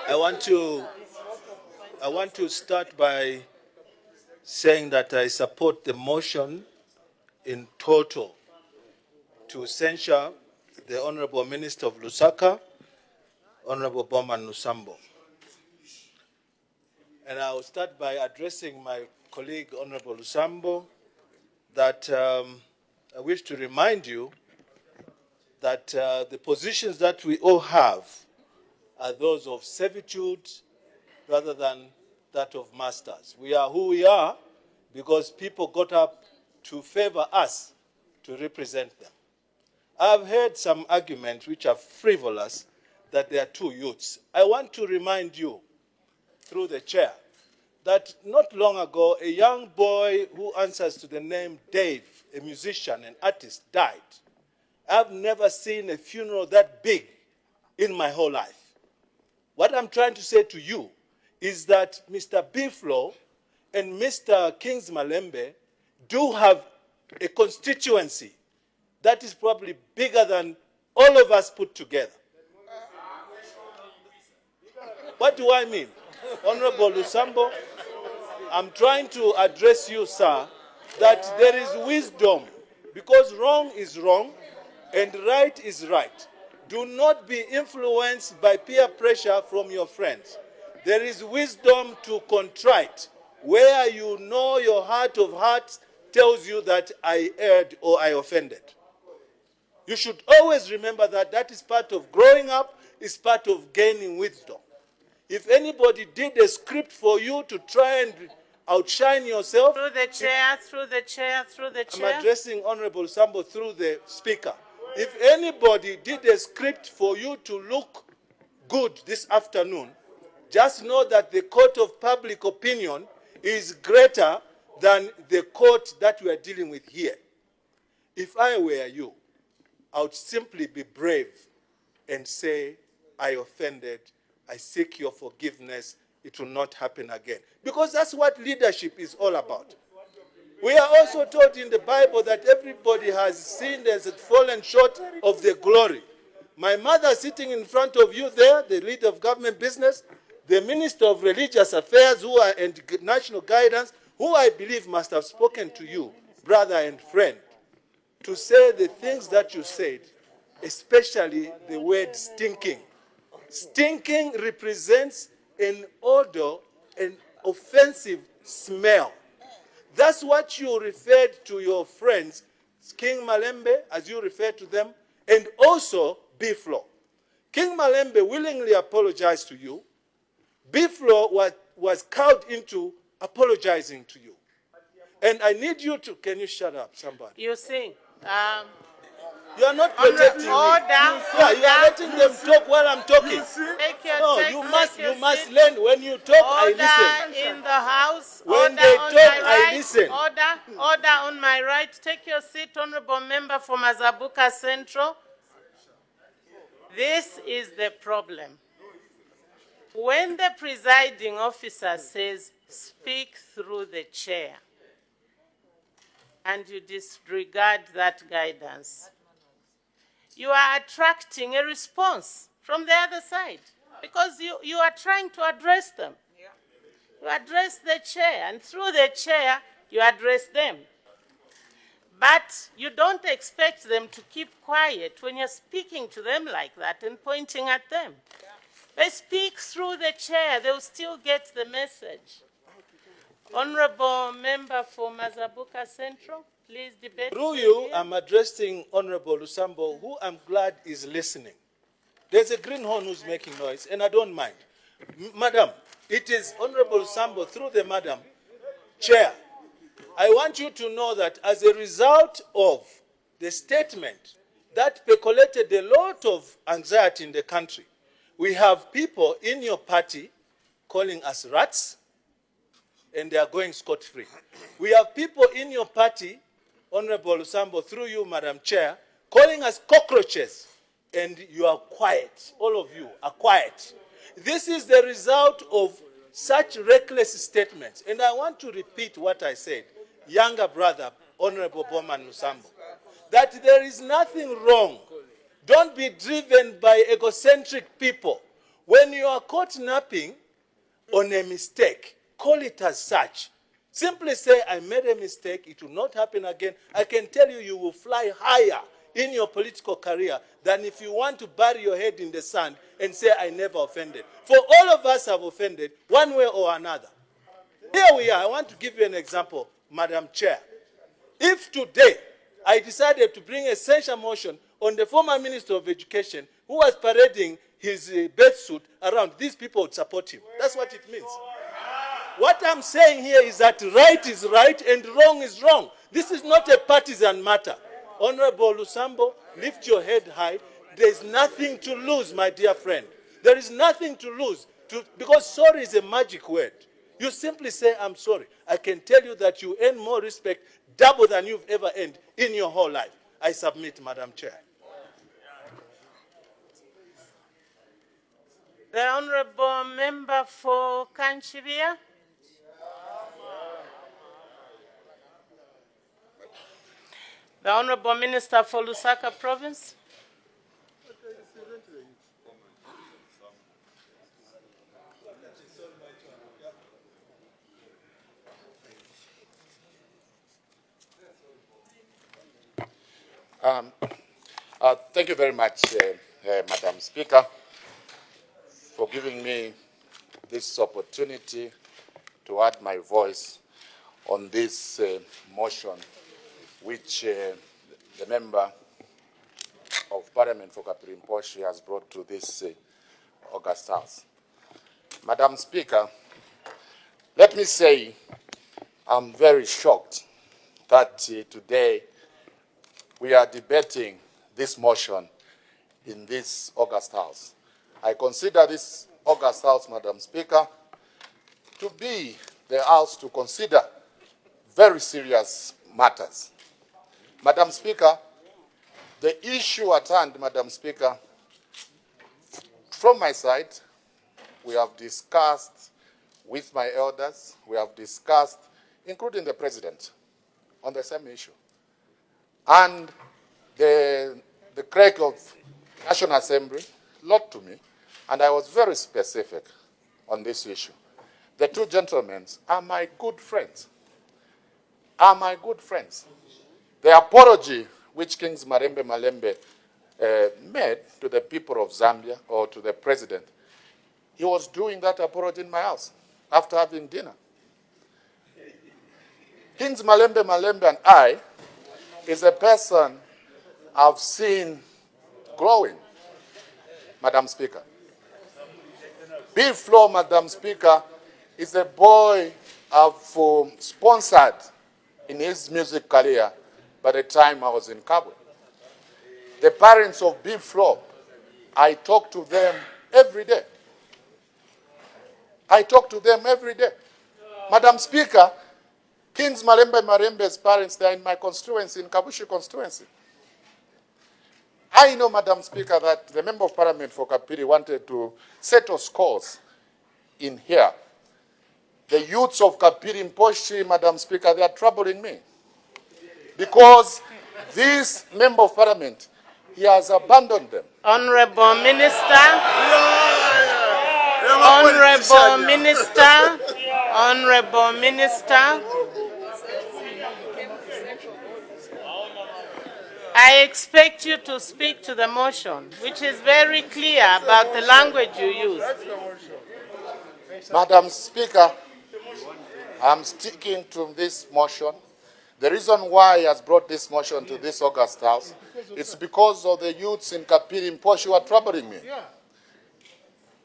I want to start by saying that I support the motion in total to censure the Honorable Minister of Lusaka, Honorable Bowman Nusambo. And I will start by addressing my colleague, Honorable Lusambo, that I wish to remind you that the positions that we all have are those of servitude rather than that of masters. We are who we are because people got up to favor us to represent them. I've heard some arguments which are frivolous that there are two youths. I want to remind you, through the chair, that not long ago, a young boy who answers to the name Dave, a musician and artist, died. I've never seen a funeral that big in my whole life. What I'm trying to say to you is that Mr. Biflo and Mr. Kings Malembe do have a constituency that is probably bigger than all of us put together. What do I mean? Honorable Lusambo, I'm trying to address you, sir, that there is wisdom, because wrong is wrong and right is right. Do not be influenced by peer pressure from your friends. There is wisdom to contrite, where you know your heart of hearts tells you that I erred or I offended. You should always remember that that is part of growing up, is part of gaining wisdom. If anybody did a script for you to try and outshine yourself... Through the chair, through the chair, through the chair. I'm addressing Honorable Sambo through the speaker. If anybody did a script for you to look good this afternoon, just know that the court of public opinion is greater than the court that we are dealing with here. If I were you, I would simply be brave and say, I offended, I seek your forgiveness, it will not happen again. Because that's what leadership is all about. We are also taught in the Bible that everybody has sinned and fallen short of the glory. My mother sitting in front of you there, the leader of government business, the Minister of Religious Affairs and National Guidance, who I believe must have spoken to you, brother and friend, to say the things that you said, especially the word stinking. Stinking represents an odor, an offensive smell. That's what you referred to your friends, King Malembe, as you referred to them, and also Biflo. King Malembe willingly apologized to you. Biflo was cowed into apologizing to you. And I need you to... Can you shut up, somebody? You sing. You are not protecting me. Order, Yeah, you are letting them talk while I'm talking. No, you must learn. When you talk, I listen. In the house. When they talk, I listen. Order on my right. Take your seat, Honorable Member for Mazabuka Central. This is the problem. When the presiding officer says, speak through the chair, and you disregard that guidance, you are attracting a response from the other side because you are trying to address them. You address the chair, and through the chair, you address them. But you don't expect them to keep quiet when you're speaking to them like that and pointing at them. They speak through the chair, they'll still get the message. Honorable Member for Mazabuka Central, please debate. Through you, I'm addressing Honorable Lusambo, who I'm glad is listening. There's a greenhorn who's making noise, and I don't mind. Madam, it is Honorable Lusambo, through the Madam Chair. I want you to know that as a result of the statement that percolated a lot of anxiety in the country, we have people in your party calling us rats, and they are going scot-free. We have people in your party, Honorable Lusambo, through you, Madam Chair, calling us cockroaches, and you are quiet. All of you are quiet. This is the result of such reckless statements. And I want to repeat what I said. Younger brother, Honorable Bowman Lusambo. that there is nothing wrong. Don't be driven by egocentric people. When you are caught napping on a mistake, call it as such. Simply say, I made a mistake, it will not happen again. I can tell you, you will fly higher in your political career than if you want to bury your head in the sand and say, I never offended. For all of us have offended, one way or another. Here we are. I want to give you an example, Madam Chair. If today I decided to bring a censure motion on the former Minister of Education who was parading his birth suit around, these people would support him. That's what it means. What I'm saying here is that right is right and wrong is wrong. This is not a partisan matter. Honorable Lusambo, lift your head high. There's nothing to lose, my dear friend. There is nothing to lose, because sorry is a magic word. You simply say, I'm sorry. I can tell you that you earn more respect, double than you've ever earned in your whole life. I submit, Madam Chair. The Honourable Member for Kanchiria. The Honourable Minister for Lusaka Province. Thank you very much, Madam Speaker, for giving me this opportunity to add my voice on this motion which the Member of Parliament for Kapirimposhi has brought to this August House. Madam Speaker, let me say I'm very shocked that today we are debating this motion in this August House. I consider this August House, Madam Speaker, to be the House to consider very serious matters. Madam Speaker, the issue at hand, Madam Speaker, from my side, we have discussed with my elders, we have discussed, including the President, on the same issue. And the clerk of National Assembly looked to me, and I was very specific on this issue. The two gentlemen are my good friends. Are my good friends. The apology which King Malembe made to the people of Zambia or to the president, he was doing that apology in my house after having dinner. King Malembe and I is a person I've seen growing, Madam Speaker. Bill Flo, Madam Speaker, is a boy I've sponsored in his music career by the time I was in Kabwe. The parents of Bill Flo, I talk to them every day. I talk to them every day. Madam Speaker, Kings Marembe's parents, they are in my constituency, in Kabushi constituency. I know, Madam Speaker, that the Member of Parliament for Kapiri wanted to settle scores in here. The youths of Kapiri Mposhi, Madam Speaker, they are troubling me. Because this Member of Parliament, he has abandoned them. Honourable Minister. Honourable Minister. Honourable Minister. I expect you to speak to the motion, which is very clear about the language you use. Madam Speaker, I'm sticking to this motion. The reason why he has brought this motion to this August House is because of the youths in Kapiri Mposhi who are troubling me.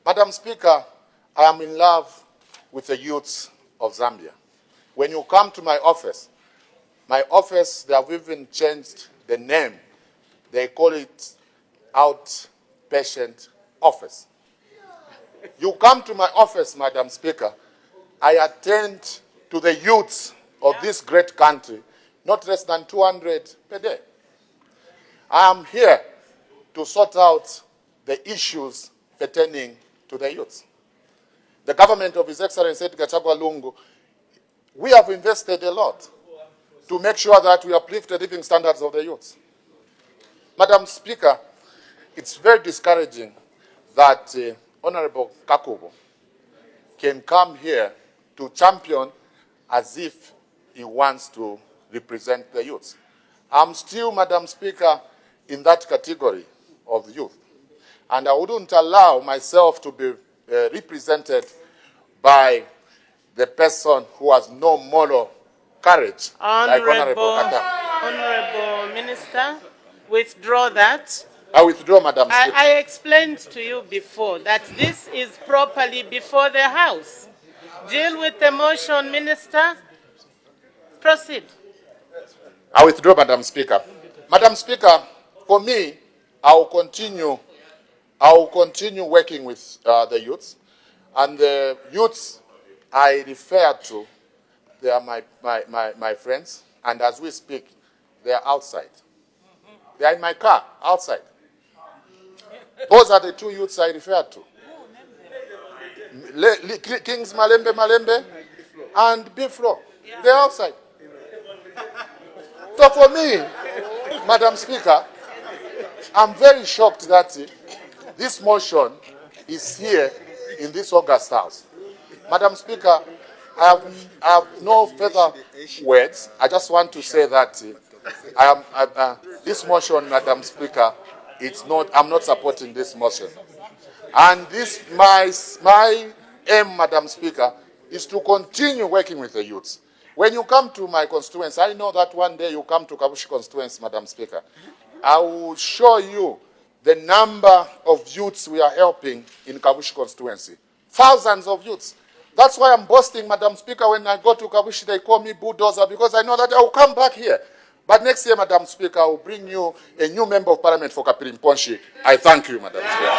Madam Speaker, I am in love with the youths of Zambia. When you come to my office, they have even changed the name. They call it outpatient office. You come to my office, Madam Speaker, I attend to the youths of this great country, not less than 200 per day. I am here to sort out the issues pertaining to the youths. The government of His Excellency Edgar Chagwa Lungu, we have invested a lot to make sure that we uplift the living standards of the youths. Madam Speaker, it's very discouraging that Honorable Kakubo can come here to champion as if he wants to represent the youth. I'm still, Madam Speaker, in that category of youth. And I wouldn't allow myself to be represented by the person who has no moral courage, like Honorable Kata. Honorable Minister, withdraw that. I withdraw, Madam Speaker. I explained to you before that this is properly before the House. Deal with the motion, Minister. Proceed. I withdraw, Madam Speaker. Madam Speaker, for me, I will continue working with the youths. And the youths I refer to, they are my friends. And as we speak, they are outside. They are in my car, outside. Those are the two youths I refer to. Kings Malembe and Biflo. They are outside. So for me, Madam Speaker, I'm very shocked that this motion is here in this August House. Madam Speaker, I have no further words. I just want to say that this motion, Madam Speaker, I'm not supporting this motion. And this, my aim, Madam Speaker, is to continue working with the youths. When you come to my constituency, I know that one day you come to Kabushi constituency, Madam Speaker. I will show you the number of youths we are helping in Kabushi constituency. Thousands of youths. That's why I'm boasting, Madam Speaker, when I go to Kabushi, they call me bulldozer, because I know that I will come back here. But next year, Madam Speaker, I will bring you a new member of parliament for Kapirimponshi. I thank you, Madam Speaker.